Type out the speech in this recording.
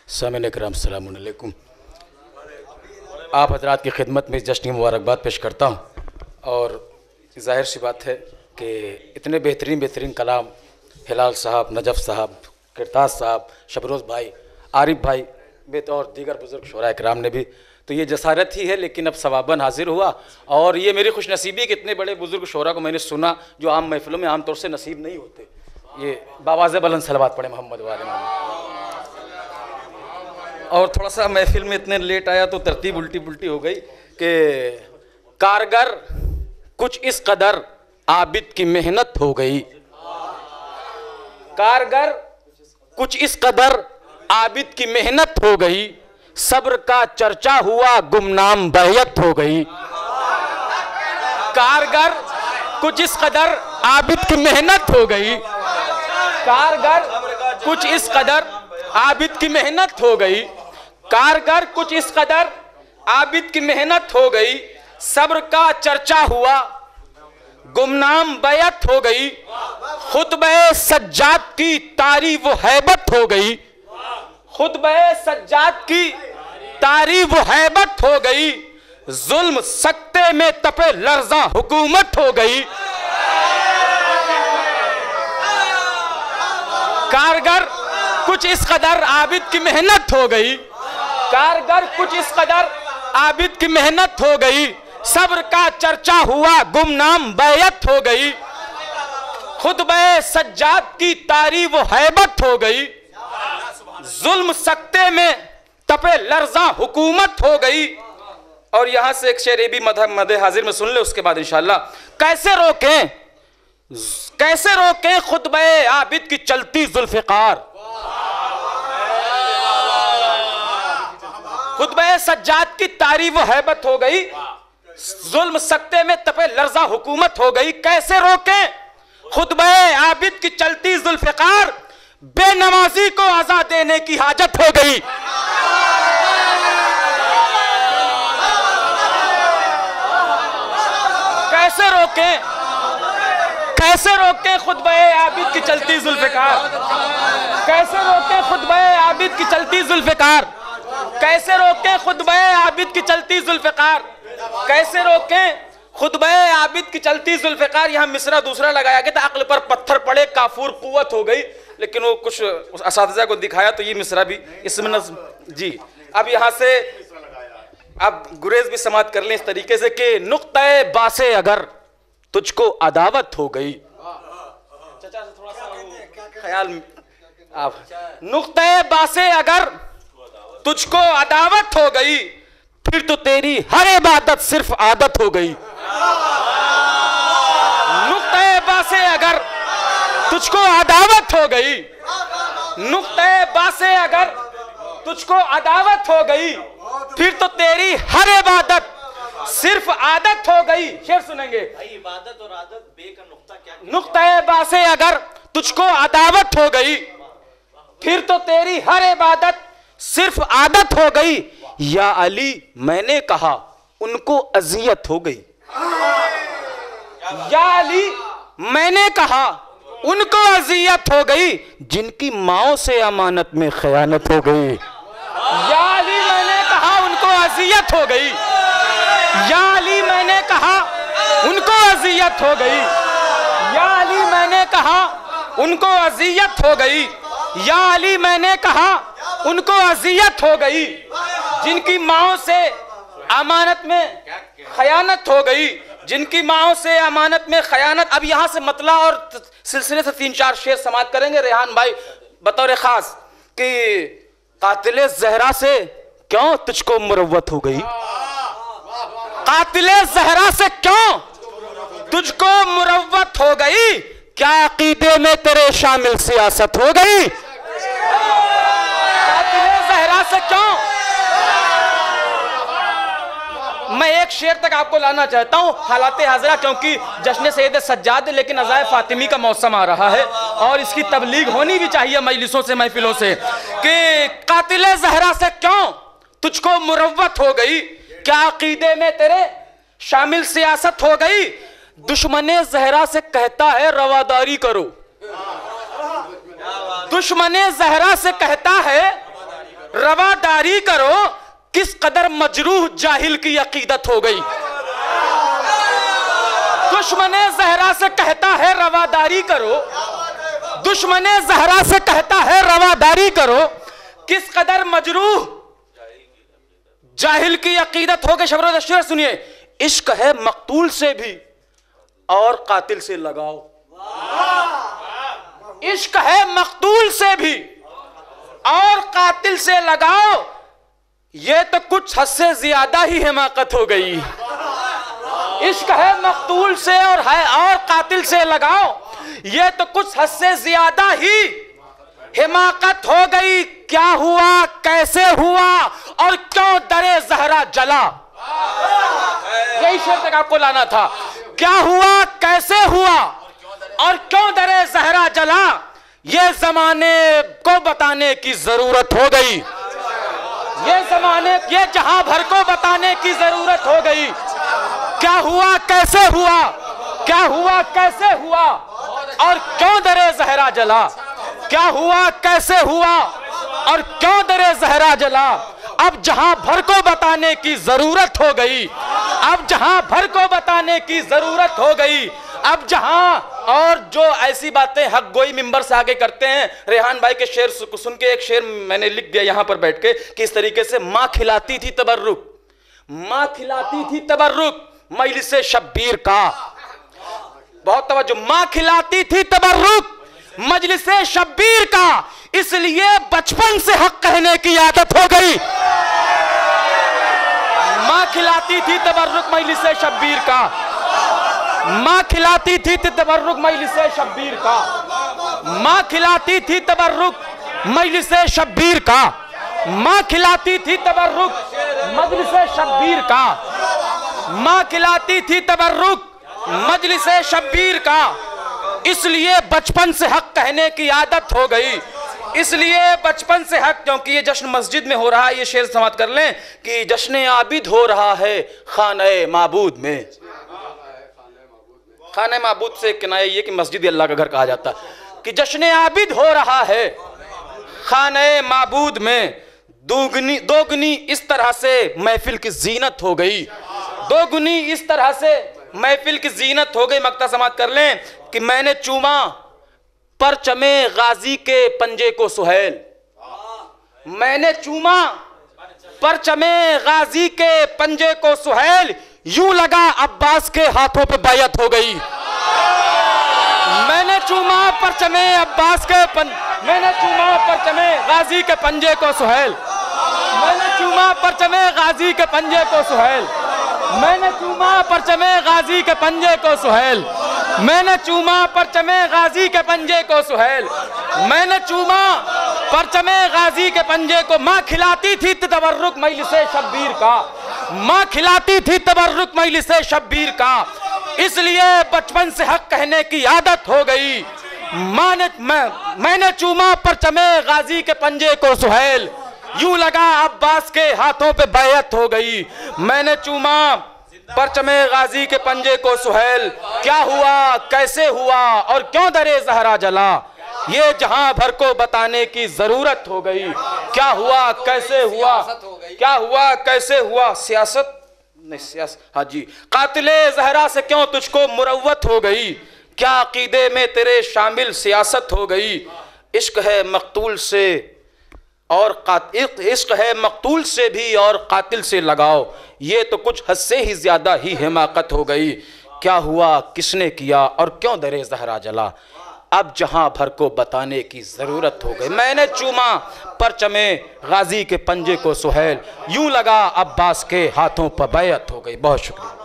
सामीन इकराम अस्सलामु अलैकुम। आप हजरात की खिदमत में जश्न मुबारकबाद पेश करता हूँ। और ज़ाहिर सी बात है कि इतने बेहतरीन कलाम हिलाल साहब, नजफ़ साहब, किरताज साहब, शबरोज़ भाई, आरिफ भाई और दीगर बुज़ुर्ग शोरा इकराम ने भी, तो ये जसारत ही है, लेकिन अब सवाबन हाजिर हुआ। और ये मेरी खुशनसीबी कि इतने बड़े बुज़ुर्ग शोरा को मैंने सुना जो आम महफ़िलों में आमतौर से नसीब नहीं होते। ये बावाज़ बुलंद सलवात पढ़े मोहम्मद वाले मोहम्मद। और थोड़ा सा महफिल में इतने लेट आया तो तरतीब उल्टी पुल्टी हो गई कि कारगर कुछ इस कदर आबिद की मेहनत हो गई, कारगर कुछ इस कदर आबिद की मेहनत हो गई, सब्र का चर्चा हुआ गुमनाम बैयत हो गई। कारगर कुछ इस कदर आबिद की मेहनत हो गई, कारगर कुछ इस कदर आबिद की मेहनत हो गई, कारगर कुछ इस कदर आबिद की मेहनत हो गई, सब्र का चर्चा हुआ गुमनाम बैयत हो गई, खुतबे सज्जाद की तारीफ व हैबत हो गई, खुतबे सज्जाद की तारीफ व हैबत हो गई, जुल्म सख्ते में तपे लर्जा हुकूमत हो गई। कारगर कुछ इस कदर आबिद की मेहनत हो गई, कारगर कुछ इस कदर आबिद की मेहनत हो गई, सब्र का चर्चा हुआ गुमनाम बैयत हो गई, खुतबे सज्जाद की तारीफ व हैबत हो गई, जुल्म सख्ते में तपे लर्जा हुकूमत हो गई। और यहां से एक शेर भी मदे हाजिर में सुन ले, उसके बाद इंशाअल्लाह। कैसे रोकें खुतबे आबिद की चलती जुल्फ़िकार, खुतबे सज्जाद की तारीफ व हैबत हो गई, जुल्म सख्ते में तपे लर्जा हुकूमत हो गई। कैसे रोकें खुतबे आबिद की चलती जुल्फ़िकार, बेनमाजी को अज़ा देने की हाजत हो गई। कैसे रोकें खुतबे आबिद की चलती जुल्फ़िकार, कैसे रोकें खुतबे आबिद की चलती जुल्फ़िकार, कैसे रोकें खुतबे आबिद की चलती जुल्फ़िकार, कैसे रोकें खुतबे आबिद की चलती जुल्फ़िकार। यहाँ मिसरा दूसरा लगाया गया था, अक्ल पर पत्थर पड़े काफूर कुव्वत हो गई, लेकिन वो कुछ उस असातिज़ा को दिखाया तो ये मिसरा भी इसमें नज़्म जी। अब यहाँ से अब गुरेज भी समात कर लें इस तरीके से कि नुक्ते बासे अगर तुझको अदावत हो गई, चाचा से थोड़ा सा ख्याल आप, नुक्ते बासे अगर तुझको अदावत हो गई, फिर तो तेरी हर इबादत सिर्फ आदत हो गई। नुक्ते बासे अगर तुझको अदावत हो गई, नुक्ते बासे अगर तुझको अदावत हो गई, फिर तो तेरी हर इबादत सिर्फ आदत हो गई। शेर सुनेंगे, इबादत और आदत बे का नुक्ता क्या? नुक्ते बासे अगर तुझको अदावत हो गई, फिर तो तेरी हर इबादत सिर्फ आदत हो गई। या अली मैंने कहा उनको अजियत हो गई, या अली मैंने कहा उनको अजियत हो गई, जिनकी माओ से अमानत में खयानत हो गई। या अली मैंने कहा उनको अजियत हो गई, या अली मैंने कहा उनको अजियत हो गई, या अली मैंने कहा उनको अजियत हो गई, या अली मैंने कहा उनको अजियत हो गई, जिनकी माओ से अमानत में खयानत हो गई, जिनकी माओ से अमानत में खयानत। अब यहाँ से मतला और सिलसिले से 3-4 शेर समाप्त करेंगे रेहान भाई बतौर खास कि कातिले ज़हरा से क्यों तुझको मुरव्वत हो गई, कातिले ज़हरा से क्यों तुझको मुरव्वत हो गई, क्या अकीदे में तेरे शामिल सियासत हो गई। कातिले ज़हरा से क्यों, मैं एक शेर तक आपको लाना चाहता हूं हालात हाजरा, क्योंकि जश्न सैयद सज्जाद लेकिन अज़ाए फातिमी का मौसम आ रहा है और इसकी तबलीग होनी भी चाहिए मजलिसों से महफिलों से कि कातिले ज़हरा से क्यों तुझको मुरव्वत हो गई, क्या अकीदे में तेरे शामिल सियासत हो गई। दुश्मने ज़हरा से कहता है रवादारी करो, दुश्मने ज़हरा से कहता है रवादारी करो, किस कदर मजरूह जाहिल की अकीदत हो गई। दुश्मने ज़हरा से कहता है रवादारी करो, दुश्मने ज़हरा से कहता है रवादारी करो, किस कदर मजरूह जाहिल की अकीदत हो गई। शबरो दश्तर सुनिए, इश्क है मकतूल से भी और कातिल से लगाओ। इश्क है मकतूल से भी और कातिल से लगाओ, ये तो कुछ हद से ज्यादा ही हिमाकत हो गई। इश्क है मकतूल से और कातिल से लगाओ, ये तो कुछ हद से ज्यादा ही हिमाकत हो गई। क्या हुआ, कैसे हुआ और क्यों दरे ज़हरा जला, यही शेर तक आपको लाना था। क्या हुआ, कैसे हुआ और क्यों दरे ज़हरा जला, ये जमाने को बताने की जरूरत हो गई। ये जहां भर को बताने की जरूरत हो गई। क्या हुआ, कैसे हुआ, क्या हुआ, कैसे हुआ और क्यों दरे ज़हरा जला। क्या हुआ, कैसे हुआ और क्यों दरे ज़हरा जला। अब जहां भर को बताने की जरूरत हो गई, अब जहां भर को बताने की जरूरत हो गई। अब जहां और जो ऐसी बातें हक गोई मिंबर से आगे करते हैं। रेहान भाई के शेर सुन के एक शेर मैंने लिख दिया यहां पर बैठ के कि इस तरीके से, मां खिलाती थी तबर्रुक, मां खिलाती थी तबर्रुक मजलिसे शब्बीर का। बहुत तवज्जो, मां खिलाती थी तबर्रुक मजलिसे शब्बीर का, इसलिए बचपन से हक कहने की आदत हो गई। मां खिलाती थी तबर्रुक मजलिसे शब्बीर का, मां खिलाती थी तबर्रुक मजलिसे शब्बीर का, मां खिलाती थी तबर्रुक मजलिसे शब्बीर का, मां खिलाती थी तबर्रुक मजलिसे शब्बीर का, मां खिलाती थी तबर्रुक मजलिसे शब्बीर का, इसलिए बचपन से हक कहने की आदत हो गई। इसलिए बचपन से हक, क्योंकि ये जश्न मस्जिद में हो रहा है। ये शेर समाप्त कर लें कि जश्न आबिद हो रहा है खाने माबूद में। खाने माबूद से किनाया ये कि मस्जिद अल्लाह का घर कहा जाता है कि जश्न आबिद हो रहा है खाने माबूद में। दोगुनी इस तरह से महफिल की जीनत हो गई, दोगुनी इस तरह से महफिल की जीनत हो गई। मक्ता समाप्त कर लें कि मैंने चूमा परचमे गाजी के पंजे को सुहेल, मैंने चूमा परचमे गाजी के पंजे को सुहेल, यूं लगा अब्बास के हाथों पे बैयत हो गई। मैंने चूमा परचमे अब्बास के मैंने चूमा परचमे गाजी के पंजे को सुहेल, मैंने चूमा परचमे गाजी के पंजे को सुहेल, मैंने चूमा परचमे गाजी के पंजे को सुहेल, मैंने चूमा परचमे गाजी के पंजे को सुहेल, मैंने चूमा परचमे गाजी के पंजे को। माँ खिलाती थी तबर्रुक मजलिसे शब्बीर का, माँ खिलाती थी तबर्रुक मजलिसे शब्बीर का, इसलिए बचपन से हक कहने की आदत हो गई। मैंने चूमा परचमे गाजी के पंजे को सुहेल, यूं लगा अब्बास के हाथों पे बैयत हो गई। मैंने चूमा परचमे गाजी के पंजे को सुहेल, क्या हुआ, कैसे हुआ और क्यों दरे ज़हरा जला, ये जहां भर को बताने की जरूरत हो गई। क्या हुआ, कैसे हुआ, क्या हुआ, कैसे हुआ, सियासत नहीं, सियासत, हाँ जी। कातिले ज़हरा से क्यों तुझको मुरव्वत हो गई, क्या अकीदे में तेरे शामिल सियासत हो गई। इश्क है मकतूल से और इश्क है मकतूल से भी और कातिल से लगाओ, ये तो कुछ हद से ही ज्यादा ही हिमाकत हो गई। क्या हुआ, किसने किया और क्यों दरे ज़हरा जला, अब जहां भर को बताने की जरूरत हो गई। मैंने चूमा परचमे गाजी के पंजे को सुहेल, यूं लगा अब्बास के हाथों पर बैयत हो गई। बहुत शुक्रिया।